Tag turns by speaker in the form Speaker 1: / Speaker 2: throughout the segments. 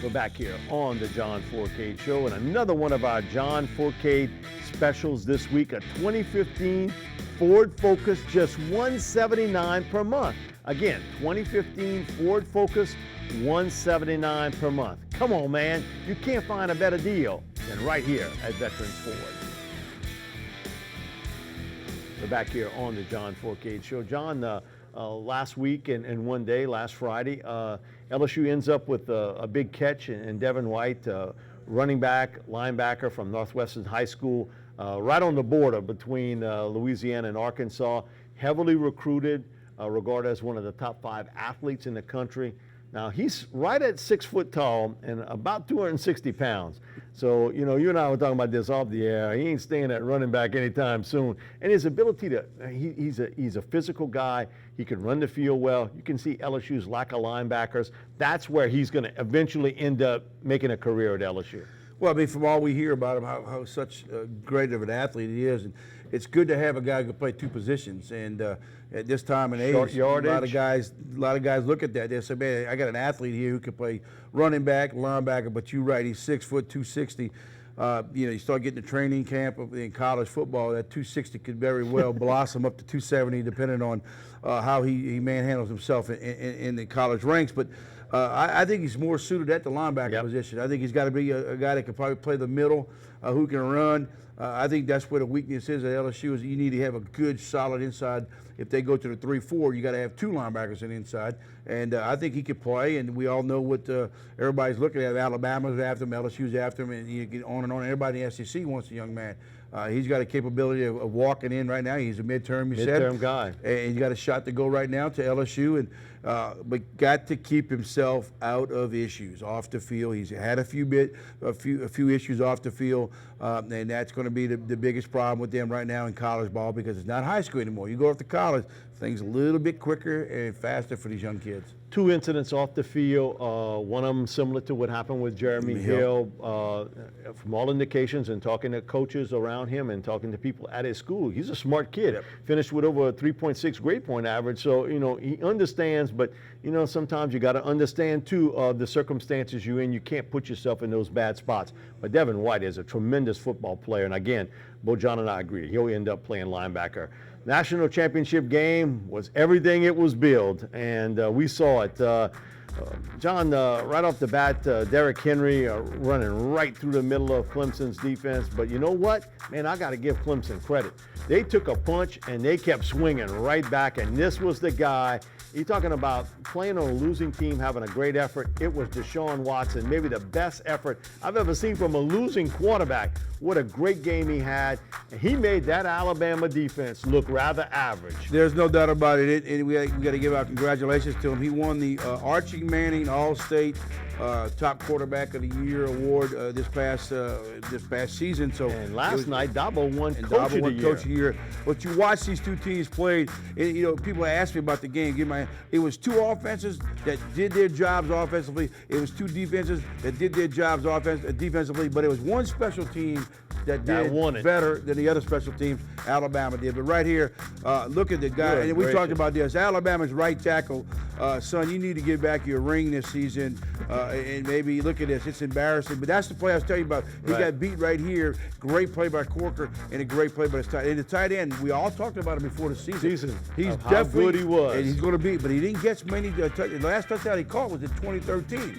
Speaker 1: We're back here on the John Fourcade Show, and another one of our John Fourcade specials this week, a 2015 Ford Focus, just $179 per month. Again, 2015 Ford Focus, $179 per month. Come on, man, you can't find a better deal than right here at Veterans Ford. We're back here on the John Fourcade Show. John, last week and one day, last Friday, LSU ends up with a big catch in Devin White, running back, linebacker from Northwestern High School, right on the border between Louisiana and Arkansas, heavily recruited, regarded as one of the top 5 athletes in the country. Now, he's right at 6 foot tall and about 260 pounds. So, you know, you and I were talking about this off the air. He ain't staying at running back anytime soon. And his ability to, he's a physical guy. He can run the field well. You can see LSU's lack of linebackers. That's where he's going to eventually end up making a career at LSU.
Speaker 2: Well, I mean, from all we hear about him, how such great of an athlete he is, and it's good to have a guy who can play 2 positions. And at this time and age,
Speaker 1: Short yardage.
Speaker 2: a lot of guys look at that. They say, "Man, I got an athlete here who can play running back, linebacker." But you're right, he's 6 foot, 260. You know, you start getting the training camp in college football, that 260 could very well blossom up to 270, depending on how he manhandles himself in the college ranks. But I think he's more suited at the linebacker position. I think he's got to be a guy that can probably play the middle, who can run. I think that's where the weakness is at LSU, is you need to have a good, solid inside. If they go to the 3-4, you got to have 2 linebackers on the inside. And I think he could play, and we all know what everybody's looking at. Alabama's after him, LSU's after him, and you get on and on. Everybody in the SEC wants a young man. He's got a capability of walking in right now. He's a midterm, you said.
Speaker 1: Midterm guy.
Speaker 2: And he's got a shot to go right now to LSU, and but got to keep himself out of issues off the field. He's had a few issues off the field, and that's going to be the biggest problem with them right now in college ball, because it's not high school anymore. You go off to college, things a little bit quicker and faster for these young kids.
Speaker 1: 2 incidents off the field, one of them similar to what happened with Jeremy Hill. From all indications and talking to coaches around him and talking to people at his school, he's a smart kid. Finished with over a 3.6 grade point average. So, you know, he understands, but, you know, sometimes you got to understand, too, the circumstances you're in. You can't put yourself in those bad spots. But Devin White is a tremendous football player. And again, Bo John and I agree, he'll end up playing linebacker. National championship game was everything it was billed, and we saw it. John, right off the bat, Derrick Henry running right through the middle of Clemson's defense. But you know what? Man, I got to give Clemson credit. They took a punch, and they kept swinging right back, and this was the guy. You're talking about playing on a losing team, having a great effort. It was Deshaun Watson, maybe the best effort I've ever seen from a losing quarterback. What a great game he had. And he made that Alabama defense look rather average.
Speaker 2: There's no doubt about it. We got to give our congratulations to him. He won the Archie Manning All-State Top Quarterback of the Year award this past season. So,
Speaker 1: and last night, Dabo won Coach of the Year.
Speaker 2: But you watch these 2 teams played. You know, people ask me about the game. It was 2 offenses that did their jobs offensively. It was 2 defenses that did their jobs defensively. But it was 1 special team that did better than the other special teams. Alabama did. But right here, look at the guy. And we talked about this. Alabama's right tackle, son, you need to get back your ring this season. And maybe look at this. It's embarrassing. But that's the play I was telling you about. He got beat right here. Great play by Corker and a great play by his tight end. And the tight end, we all talked about him before the season. He's
Speaker 1: how good he was.
Speaker 2: And he's going to be. But he didn't get many. The last touchdown he caught was in 2013.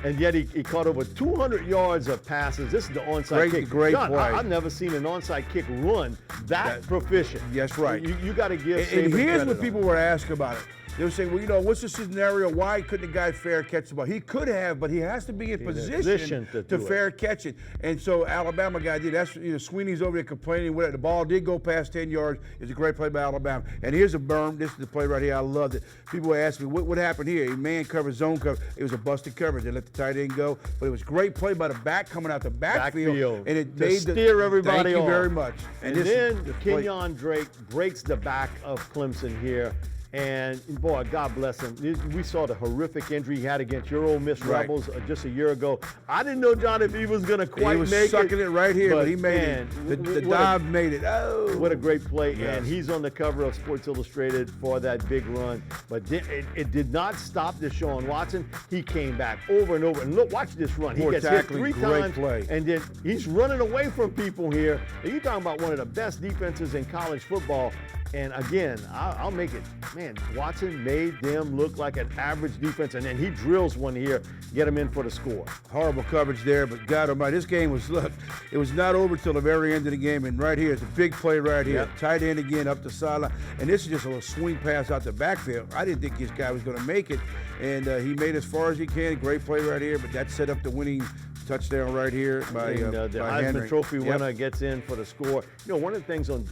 Speaker 1: And yet he caught over 200 yards of passes. This is the onside kick.
Speaker 2: Great
Speaker 1: John,
Speaker 2: play.
Speaker 1: I've never seen an onside kick run that proficient.
Speaker 2: That's right.
Speaker 1: You got to give
Speaker 2: And here's what people were asking about it. They were saying, well, you know, what's the scenario? Why couldn't the guy fair catch the ball? He could have, but he has to be in position to fair catch it. And so Alabama guy did. That's, you know, Sweeney's over there complaining. The ball did go past 10 yards. It's a great play by Alabama. And here's a berm. This is the play right here. I loved it. People were asking me, what happened here? Man cover, zone cover. It was a busted coverage. They let the tight end go. But it was great play by the back coming out the backfield. And it made
Speaker 1: steer everybody
Speaker 2: Thank
Speaker 1: off.
Speaker 2: you very much.
Speaker 1: And then Kenyon Drake breaks the back of Clemson here. And boy, God bless him. We saw the horrific injury he had against your Ole Miss Rebels just a year ago. I didn't know, John, if he was going to quite make it.
Speaker 2: He was sucking it right here, but he made it. The dive made it. Oh,
Speaker 1: what a great play!
Speaker 2: Yes.
Speaker 1: And he's on the cover of Sports Illustrated for that big run. But it did not stop Deshaun Watson. He came back over and over. And look, watch this run. He gets hit 3 times,
Speaker 2: play.
Speaker 1: and then he's running away from people here. And you're talking about one of the best defenses in college football. And again, I'll make it. Man, Watson made them look like an average defense, and then he drills one here, get him in for the score.
Speaker 2: Horrible coverage there, but God almighty, this game was, look, it was not over till the very end of the game, and right here, it's a big play right here.
Speaker 1: Yep.
Speaker 2: Tight end again up the sideline, and this is just a little swing pass out the backfield. I didn't think this guy was going to make it, and he made as far as he can. Great play right here, but that set up the winning touchdown right here by
Speaker 1: the
Speaker 2: by
Speaker 1: Heisman
Speaker 2: Henry.
Speaker 1: Trophy winner gets in for the score. You know, one of the things on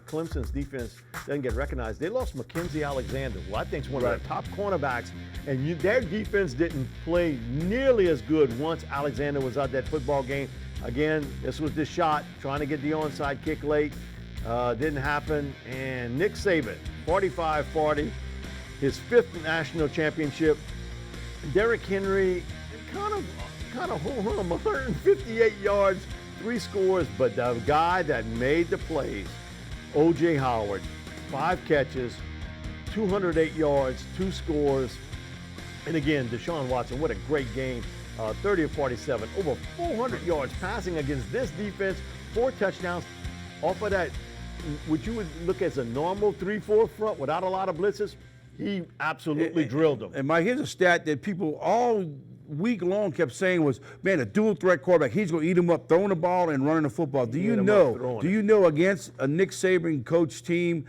Speaker 1: Clemson's defense doesn't get recognized. They lost Mackenzie Alexander, who I think is one of the top cornerbacks, and their defense didn't play nearly as good once Alexander was out that football game. Again, this was the shot, trying to get the onside kick late. Didn't happen, and Nick Saban, 45-40, his 5th national championship. Derrick Henry, kind of ho-hum, 158 yards, 3 scores, but the guy that made the plays, O.J. Howard, 5 catches, 208 yards, 2 scores, and again, Deshaun Watson, what a great game, 30 of 47, over 400 yards passing against this defense, 4 touchdowns off of that, what you would look as a normal 3-4 front without a lot of blitzes. He absolutely drilled them.
Speaker 2: And Mike, here's a stat that people all week long kept saying was, man, a dual threat quarterback, he's going to eat him up throwing the ball and running the football. Do you know against a Nick Saban coach team,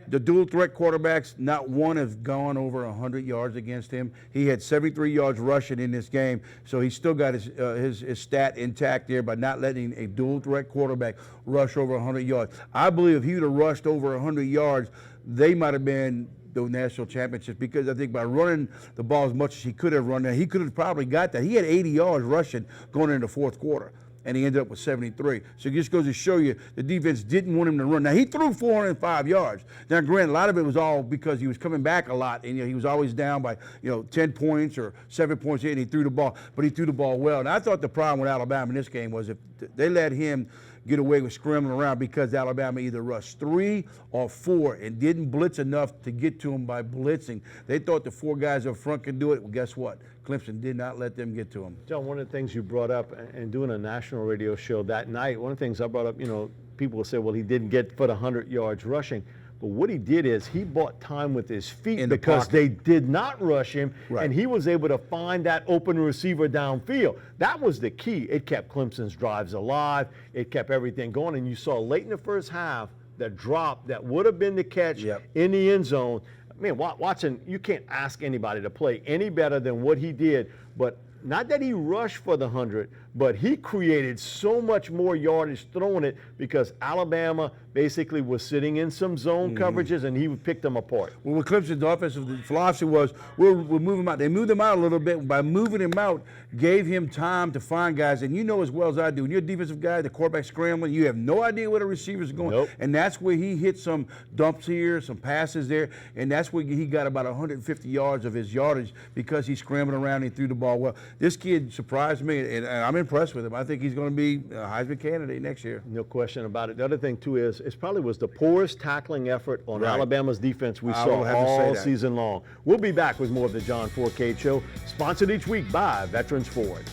Speaker 2: the dual threat quarterbacks, not one has gone over 100 yards against him. He had 73 yards rushing in this game, so he still got his stat intact there by not letting a dual threat quarterback rush over 100 yards. I believe if he would have rushed over 100 yards, they might have been the national championships, because I think by running the ball as much as he could have run, he could have probably got that. He had 80 yards rushing going into the 4th quarter, and he ended up with 73. So it just goes to show you the defense didn't want him to run. Now, he threw 405 yards. Now, granted, a lot of it was all because he was coming back a lot, and he was always down by 10 points or 7 points, and he threw the ball, but he threw the ball well. And I thought the problem with Alabama in this game was if they let him get away with scrambling around, because Alabama either rushed 3 or 4 and didn't blitz enough to get to him by blitzing. They thought the 4 guys up front could do it. Well, guess what? Clemson did not let them get to him.
Speaker 1: John, one of the things you brought up and doing a national radio show that night, one of the things I brought up, people will say, well, he didn't get for the 100 yards rushing. But what he did is he bought time with his feet because they did not rush him, and he was able to find that open receiver downfield. That was the key. It kept Clemson's drives alive. It kept everything going. And you saw late in the first half the drop that would have been the catch in the end zone. Man, Watson, you can't ask anybody to play any better than what he did. But not that he rushed for the 100, but he created so much more yardage throwing it because Alabama basically was sitting in some zone coverages, and he picked them apart.
Speaker 2: Well, what Clemson's offensive philosophy was, we'll move him out. They moved him out a little bit. By moving him out, gave him time to find guys. And you know as well as I do, when you're a defensive guy, the quarterback scrambling, you have no idea where the receivers are going.
Speaker 1: Nope.
Speaker 2: And that's where he hit some dumps here, some passes there, and that's where he got about 150 yards of his yardage because he scrambled around and threw the ball well. This kid surprised me, and I'm impressed with him. I think he's going to be a Heisman candidate next year.
Speaker 1: No question about it. The other thing, too, is it probably was the poorest tackling effort on Alabama's defense we saw all season long. We'll be back with more of the John Fourcade Show, sponsored each week by Veterans Ford.